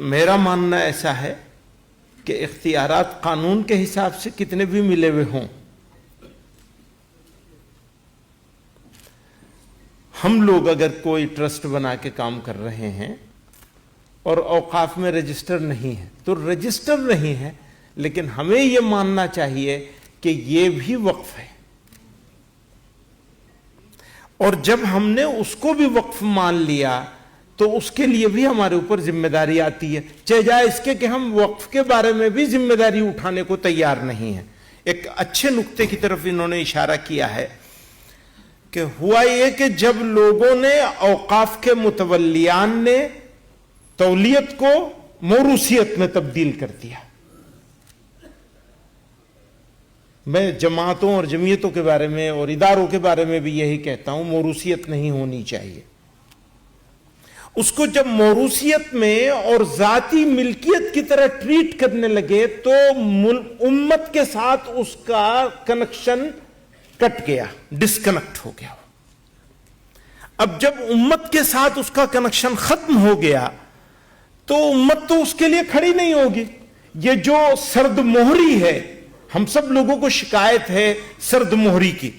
میرا ماننا ایسا ہے کہ اختیارات قانون کے حساب سے کتنے بھی ملے ہوئے ہوں، ہم لوگ اگر کوئی ٹرسٹ بنا کے کام کر رہے ہیں اور اوقاف میں رجسٹر نہیں ہے تو رجسٹر نہیں ہے، لیکن ہمیں یہ ماننا چاہیے کہ یہ بھی وقف ہے، اور جب ہم نے اس کو بھی وقف مان لیا تو اس کے لیے بھی ہمارے اوپر ذمہ داری آتی ہے، چاہے جائے اس کے کہ ہم وقف کے بارے میں بھی ذمہ داری اٹھانے کو تیار نہیں ہیں۔ ایک اچھے نقطے کی طرف انہوں نے اشارہ کیا ہے کہ ہوا یہ کہ جب لوگوں نے اوقاف کے متولیان نے تولیت کو موروثیت میں تبدیل کر دیا۔ میں جماعتوں اور جمعیتوں کے بارے میں اور اداروں کے بارے میں بھی یہی کہتا ہوں، موروثیت نہیں ہونی چاہیے۔ اس کو جب موروثیت میں اور ذاتی ملکیت کی طرح ٹریٹ کرنے لگے تو امت کے ساتھ اس کا کنیکشن کٹ گیا، ڈسکنیکٹ ہو گیا۔ اب جب امت کے ساتھ اس کا کنیکشن ختم ہو گیا تو امت تو اس کے لیے کھڑی نہیں ہوگی۔ یہ جو سرد مہری ہے، ہم سب لوگوں کو شکایت ہے سرد مہری کی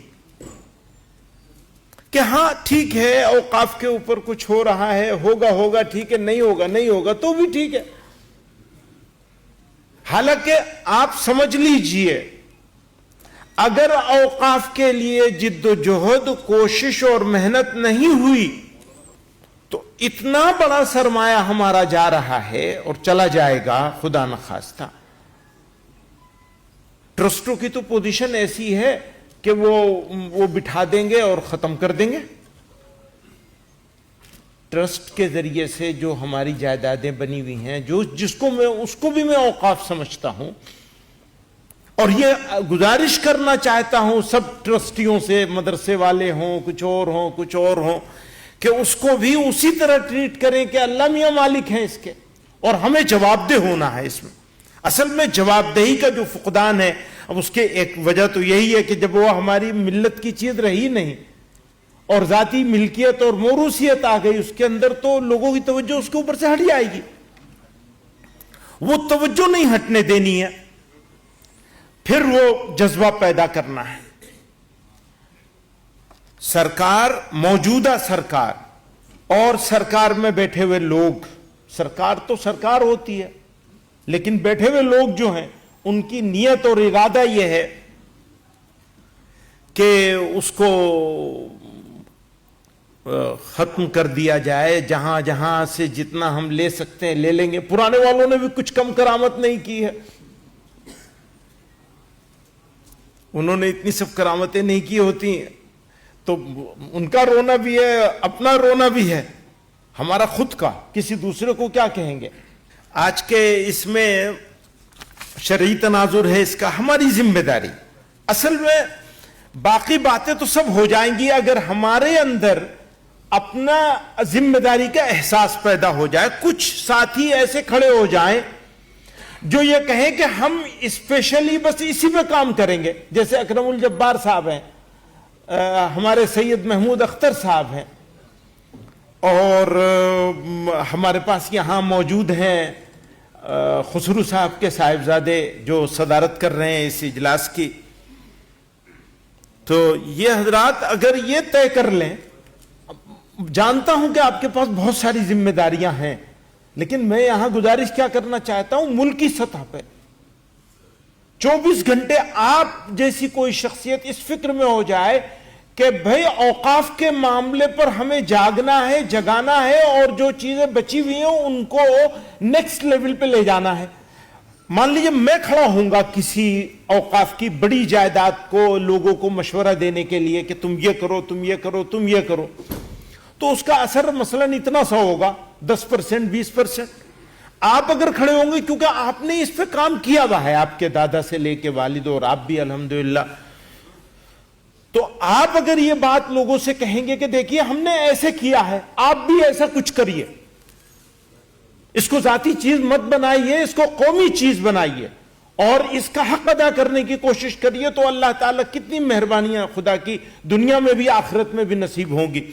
کہ ہاں ٹھیک ہے اوقاف کے اوپر کچھ ہو رہا ہے، ہوگا ٹھیک ہے، نہیں ہوگا تو بھی ٹھیک ہے۔ حالانکہ آپ سمجھ لیجئے اگر اوقاف کے لیے جد و جہد، کوشش اور محنت نہیں ہوئی تو اتنا بڑا سرمایہ ہمارا جا رہا ہے اور چلا جائے گا خدا نخواستہ۔ ٹرسٹوں کی تو پوزیشن ایسی ہے کہ وہ بٹھا دیں گے اور ختم کر دیں گے۔ ٹرسٹ کے ذریعے سے جو ہماری جائیدادیں بنی ہوئی ہیں، اس کو بھی میں اوقاف سمجھتا ہوں، اور یہ گزارش کرنا چاہتا ہوں سب ٹرسٹیوں سے، مدرسے والے ہوں، کچھ اور ہوں، کہ اس کو بھی اسی طرح ٹریٹ کریں کہ اللہ میاں مالک ہیں اس کے، اور ہمیں جواب دہ ہونا ہے۔ اس میں اصل میں جواب دہی کا جو فقدان ہے، اب اس کے ایک وجہ تو یہی ہے کہ جب وہ ہماری ملت کی چیز رہی نہیں اور ذاتی ملکیت اور موروثیت آ گئی اس کے اندر، تو لوگوں کی توجہ اس کے اوپر سے ہٹ جائے گی۔ وہ توجہ نہیں ہٹنے دینی ہے، پھر وہ جذبہ پیدا کرنا ہے۔ سرکار، موجودہ سرکار اور سرکار میں بیٹھے ہوئے لوگ، سرکار تو سرکار ہوتی ہے لیکن بیٹھے ہوئے لوگ جو ہیں ان کی نیت اور ارادہ یہ ہے کہ اس کو ختم کر دیا جائے، جہاں جہاں سے جتنا ہم لے سکتے ہیں لے لیں گے۔ پرانے والوں نے بھی کچھ کم کرامت نہیں کی ہے، انہوں نے اتنی سب کرامتیں نہیں کی ہوتی ہیں، تو ان کا رونا بھی ہے، اپنا رونا بھی ہے، ہمارا خود کا، کسی دوسرے کو کیا کہیں گے۔ آج کے اس میں شرعی تناظر ہے اس کا، ہماری ذمہ داری، اصل میں باقی باتیں تو سب ہو جائیں گی اگر ہمارے اندر اپنا ذمہ داری کا احساس پیدا ہو جائے۔ کچھ ساتھی ایسے کھڑے ہو جائیں جو یہ کہیں کہ ہم اسپیشلی بس اسی پہ کام کریں گے، جیسے اکرم الجبار صاحب ہیں، ہمارے سید محمود اختر صاحب ہیں، اور ہمارے پاس یہاں موجود ہیں خسرو صاحب کے صاحبزادے جو صدارت کر رہے ہیں اس اجلاس کی۔ تو یہ حضرات اگر یہ طے کر لیں، جانتا ہوں کہ آپ کے پاس بہت ساری ذمہ داریاں ہیں، لیکن میں یہاں گزارش کیا کرنا چاہتا ہوں، ملکی سطح پہ 24 گھنٹے آپ جیسی کوئی شخصیت اس فکر میں ہو جائے کہ بھئی اوقاف کے معاملے پر ہمیں جاگنا ہے، جگانا ہے، اور جو چیزیں بچی ہوئی ہیں ان کو نیکسٹ لیول پہ لے جانا ہے۔ مان لیجئے میں کھڑا ہوں گا کسی اوقاف کی بڑی جائیداد کو لوگوں کو مشورہ دینے کے لیے کہ تم یہ کرو، تم یہ کرو، تم یہ کرو، تو اس کا اثر مثلاً اتنا سا ہوگا، 10%، 20%۔ آپ اگر کھڑے ہوں گے کیونکہ آپ نے اس پہ کام کیا ہوا ہے، آپ کے دادا سے لے کے والد اور آپ بھی الحمدللہ، تو آپ اگر یہ بات لوگوں سے کہیں گے کہ دیکھیے ہم نے ایسے کیا ہے، آپ بھی ایسا کچھ کریے، اس کو ذاتی چیز مت بنائیے، اس کو قومی چیز بنائیے اور اس کا حق ادا کرنے کی کوشش کریے، تو اللہ تعالیٰ کتنی مہربانیاں خدا کی دنیا میں بھی آخرت میں بھی نصیب ہوں گی۔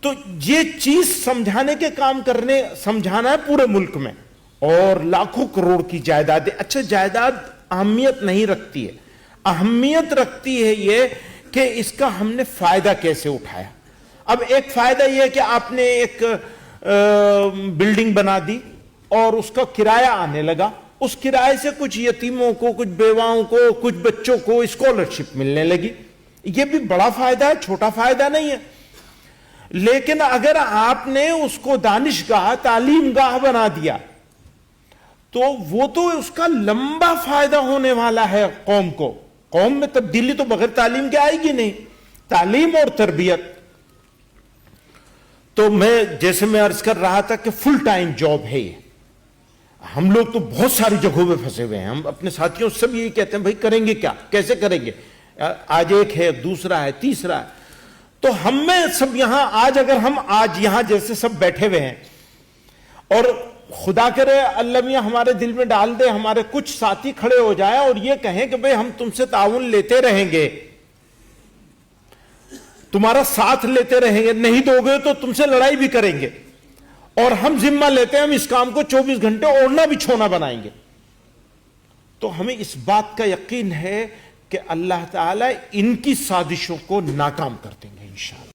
تو یہ چیز سمجھانے کے کام سمجھانا ہے پورے ملک میں. اور لاکھوں کروڑ کی جائیدادیں. اچھا جائیداد اہمیت نہیں رکھتی ہے, اہمیت رکھتی ہے یہ کہ اس کا ہم نے فائدہ کیسے اٹھایا. اب ایک فائدہ یہ ہے کہ آپ نے ایک بلڈنگ بنا دی اور اس کا کرایہ آنے لگا, اس کرائے سے کچھ یتیموں کو, کچھ بیواؤں کو, کچھ بچوں کو اسکالرشپ ملنے لگی. یہ بھی بڑا فائدہ ہے, چھوٹا فائدہ نہیں ہے. لیکن اگر آپ نے اس کو دانشگاہ, تعلیم گاہ بنا دیا تو وہ تو اس کا لمبا فائدہ ہونے والا ہے قوم کو. قوم میں تبدیلی تو بغیر تعلیم کے آئے گی نہیں. تعلیم اور تربیت. تو جیسے میں عرض کر رہا تھا کہ فل ٹائم جاب ہے یہ. ہم لوگ تو بہت ساری جگہوں پہ پھنسے ہوئے ہیں. ہم اپنے ساتھیوں سے سب یہی کہتے ہیں بھائی کریں گے کیا, کیسے کریں گے. آج ایک ہے, دوسرا ہے, تیسرا ہے. تو ہم میں سب یہاں اگر ہم آج یہاں جیسے سب بیٹھے ہوئے ہیں اور خدا کرے اللہ میاں ہمارے دل میں ڈال دے, ہمارے کچھ ساتھی کھڑے ہو جائے اور یہ کہیں کہ بھئی ہم تم سے تعاون لیتے رہیں گے, تمہارا ساتھ لیتے رہیں گے, نہیں دو گے تو تم سے لڑائی بھی کریں گے, اور ہم ذمہ لیتے ہیں ہم اس کام کو 24 گھنٹے اوڑھنا بچھونا بنائیں گے, تو ہمیں اس بات کا یقین ہے کہ اللہ تعالیٰ ان کی سازشوں کو ناکام کر دیں گے انشاءاللہ.